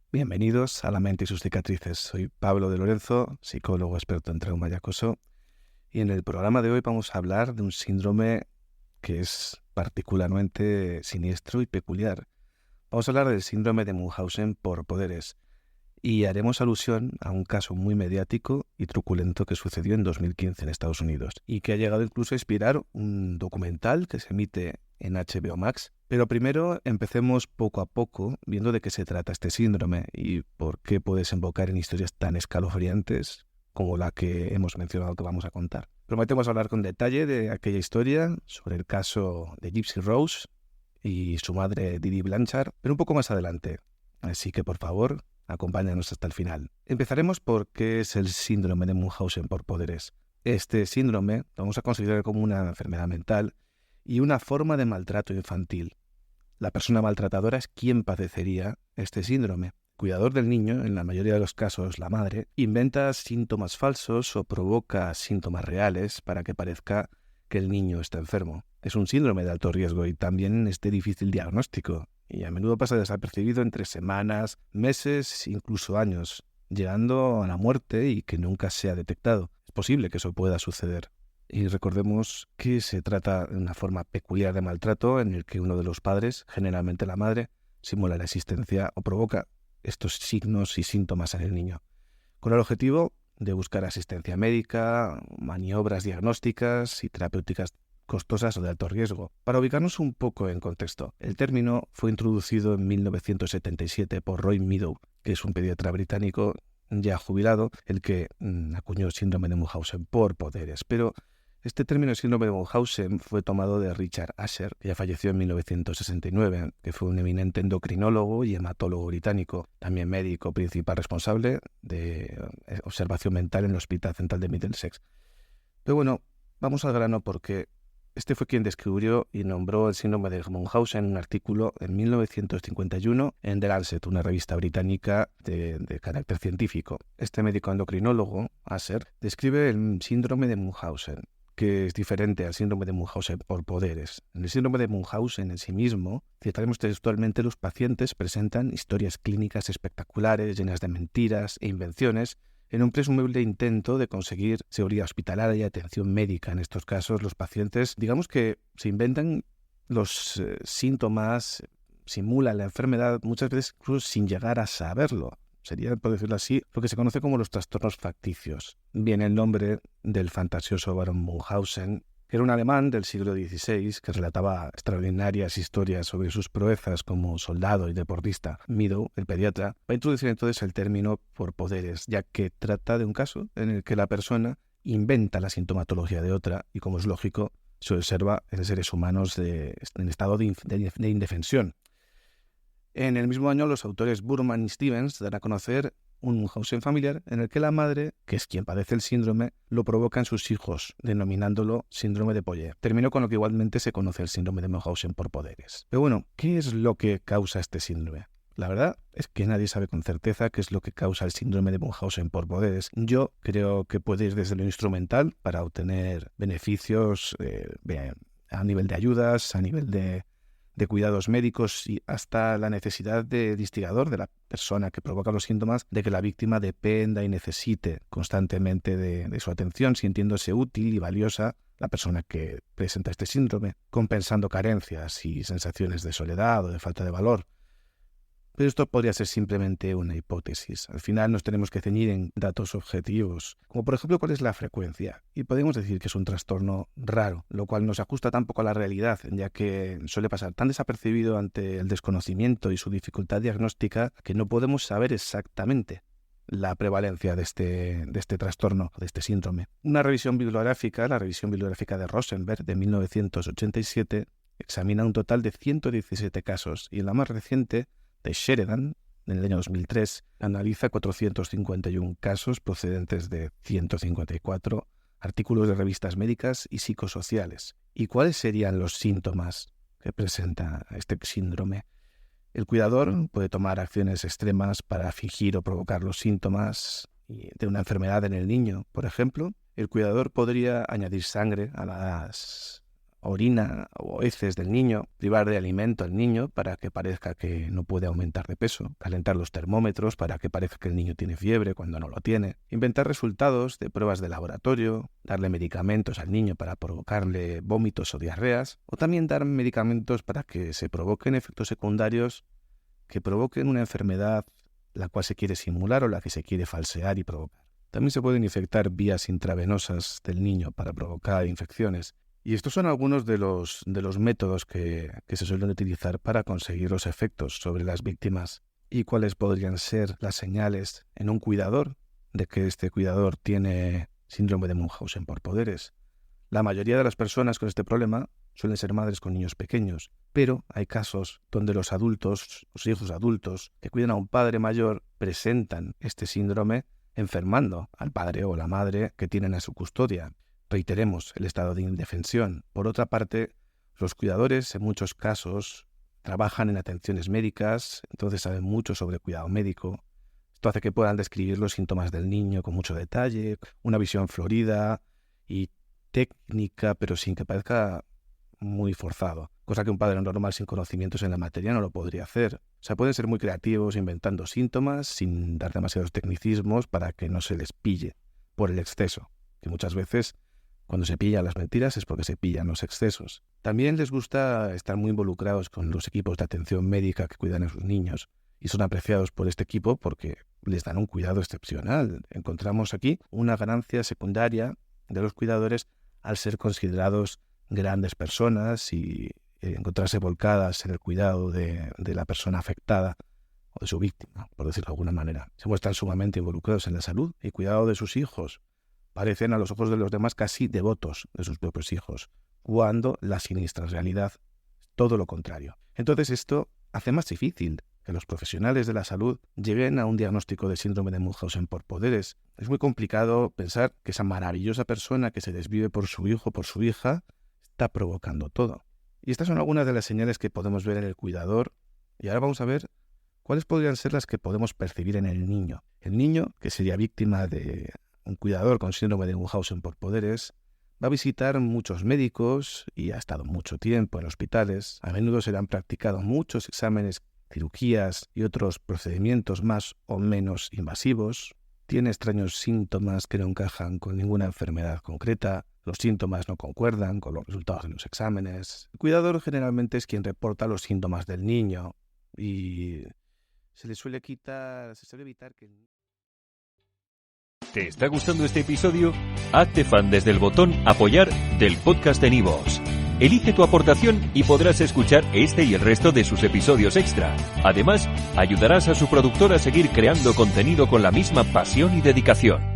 Bienvenidos a La mente y sus cicatrices. Soy Pablo de Lorenzo, psicólogo experto en trauma y acoso, y en el programa de hoy vamos a hablar de un síndrome que es particularmente siniestro y peculiar. Vamos a hablar del síndrome de Munchausen por poderes y haremos alusión a un caso muy mediático y truculento que sucedió en 2015 en Estados Unidos y que ha llegado incluso a inspirar un documental que se emite en HBO Max. Pero primero empecemos poco a poco viendo de qué se trata este síndrome y por qué puede desembocar en historias tan escalofriantes como la que hemos mencionado que vamos a contar. Prometemos hablar con detalle de aquella historia, sobre el caso de Gypsy Rose y su madre Didi Blanchard, pero un poco más adelante. Así que por favor, acompáñanos hasta el final. Empezaremos por qué es el síndrome de Munchausen por poderes. Este síndrome lo vamos a considerar como una enfermedad mental y una forma de maltrato infantil. La persona maltratadora es quien padecería este síndrome. El cuidador del niño, en la mayoría de los casos la madre, inventa síntomas falsos o provoca síntomas reales para que parezca que el niño está enfermo. Es un síndrome de alto riesgo y también es de difícil diagnóstico y a menudo pasa desapercibido entre semanas, meses, incluso años, llegando a la muerte y que nunca sea detectado. Es posible que eso pueda suceder. Y recordemos que se trata de una forma peculiar de maltrato en el que uno de los padres, generalmente la madre, simula la existencia o provoca estos signos y síntomas en el niño, con el objetivo de buscar asistencia médica, maniobras diagnósticas y terapéuticas costosas o de alto riesgo. Para ubicarnos un poco en contexto, el término fue introducido en 1977 por Roy Meadow, que es un pediatra británico ya jubilado, el que acuñó el síndrome de Munchausen por poderes. Pero este término síndrome de Munchausen fue tomado de Richard Usher, que ya falleció en 1969, que fue un eminente endocrinólogo y hematólogo británico, también médico principal responsable de observación mental en el Hospital Central de Middlesex. Pero bueno, vamos al grano porque este fue quien descubrió y nombró el síndrome de Munchausen en un artículo en 1951 en The Lancet, una revista británica de carácter científico. Este médico endocrinólogo, Usher, describe el síndrome de Munchausen, que es diferente al síndrome de Munchausen por poderes. En el síndrome de Munchausen en sí mismo, citaremos textualmente, los pacientes presentan historias clínicas espectaculares, llenas de mentiras e invenciones, en un presumible intento de conseguir seguridad hospitalaria y atención médica. En estos casos, los pacientes, digamos que se inventan los síntomas, simulan la enfermedad, muchas veces incluso sin llegar a saberlo. Sería, por decirlo así, lo que se conoce como los trastornos facticios. Viene el nombre del fantasioso barón Munchausen, que era un alemán del siglo XVI que relataba extraordinarias historias sobre sus proezas como soldado y deportista. Meadow, el pediatra, va a introducir entonces el término por poderes, ya que trata de un caso en el que la persona inventa la sintomatología de otra y, como es lógico, se observa en seres humanos en estado de indefensión. En el mismo año, los autores Burman y Stevens dan a conocer un Munchausen familiar en el que la madre, que es quien padece el síndrome, lo provoca en sus hijos, denominándolo síndrome de Polle. Terminó con lo que igualmente se conoce el síndrome de Munchausen por poderes. Pero bueno, ¿qué es lo que causa este síndrome? La verdad es que nadie sabe con certeza qué es lo que causa el síndrome de Munchausen por poderes. Yo creo que puede ir desde lo instrumental para obtener beneficios a nivel de ayudas, a nivel de cuidados médicos y hasta la necesidad de instigador de la persona que provoca los síntomas de que la víctima dependa y necesite constantemente de su atención, sintiéndose útil y valiosa la persona que presenta este síndrome, compensando carencias y sensaciones de soledad o de falta de valor. Pero esto podría ser simplemente una hipótesis. Al final nos tenemos que ceñir en datos objetivos, como por ejemplo cuál es la frecuencia. Y podemos decir que es un trastorno raro, lo cual no se ajusta tampoco a la realidad, ya que suele pasar tan desapercibido ante el desconocimiento y su dificultad diagnóstica que no podemos saber exactamente la prevalencia de este trastorno, de este síndrome. Una revisión bibliográfica, la revisión bibliográfica de Rosenberg de 1987, examina un total de 117 casos y en la más reciente, de Sheridan, en el año 2003, analiza 451 casos procedentes de 154 artículos de revistas médicas y psicosociales. ¿Y cuáles serían los síntomas que presenta este síndrome? El cuidador puede tomar acciones extremas para fingir o provocar los síntomas de una enfermedad en el niño. Por ejemplo, el cuidador podría añadir sangre a orina o heces del niño, privar de alimento al niño para que parezca que no puede aumentar de peso, calentar los termómetros para que parezca que el niño tiene fiebre cuando no lo tiene, inventar resultados de pruebas de laboratorio, darle medicamentos al niño para provocarle vómitos o diarreas, o también dar medicamentos para que se provoquen efectos secundarios que provoquen una enfermedad la cual se quiere simular o la que se quiere falsear y provocar. También se pueden infectar vías intravenosas del niño para provocar infecciones. Y estos son algunos de los métodos que se suelen utilizar para conseguir los efectos sobre las víctimas. ¿Y cuáles podrían ser las señales en un cuidador de que este cuidador tiene síndrome de Munchausen por poderes? La mayoría de las personas con este problema suelen ser madres con niños pequeños, pero hay casos donde los adultos, los hijos adultos que cuidan a un padre mayor, presentan este síndrome enfermando al padre o la madre que tienen a su custodia. Reiteremos el estado de indefensión. Por otra parte, los cuidadores en muchos casos trabajan en atenciones médicas, entonces saben mucho sobre cuidado médico. Esto hace que puedan describir los síntomas del niño con mucho detalle, una visión florida y técnica, pero sin que parezca muy forzado, cosa que un padre normal sin conocimientos en la materia no lo podría hacer. O sea, pueden ser muy creativos inventando síntomas sin dar demasiados tecnicismos para que no se les pille por el exceso, que muchas veces cuando se pillan las mentiras es porque se pillan los excesos. También les gusta estar muy involucrados con los equipos de atención médica que cuidan a sus niños y son apreciados por este equipo porque les dan un cuidado excepcional. Encontramos aquí una ganancia secundaria de los cuidadores al ser considerados grandes personas y encontrarse volcadas en el cuidado de la persona afectada o de su víctima, por decirlo de alguna manera. Se muestran sumamente involucrados en la salud y cuidado de sus hijos. Parecen a los ojos de los demás casi devotos de sus propios hijos, cuando la siniestra realidad es todo lo contrario. Entonces esto hace más difícil que los profesionales de la salud lleguen a un diagnóstico de síndrome de Munchausen por poderes. Es muy complicado pensar que esa maravillosa persona que se desvive por su hijo o por su hija está provocando todo. Y estas son algunas de las señales que podemos ver en el cuidador. Y ahora vamos a ver cuáles podrían ser las que podemos percibir en el niño. El niño, que sería víctima de un cuidador con síndrome de Munchausen por poderes, va a visitar muchos médicos y ha estado mucho tiempo en hospitales. A menudo se le han practicado muchos exámenes, cirugías y otros procedimientos más o menos invasivos. Tiene extraños síntomas que no encajan con ninguna enfermedad concreta. Los síntomas no concuerdan con los resultados de los exámenes. El cuidador generalmente es quien reporta los síntomas del niño y se suele evitar que... ¿Te está gustando este episodio? Hazte fan desde el botón Apoyar del podcast de Nivos. Elige tu aportación y podrás escuchar este y el resto de sus episodios extra. Además, ayudarás a su productor a seguir creando contenido con la misma pasión y dedicación.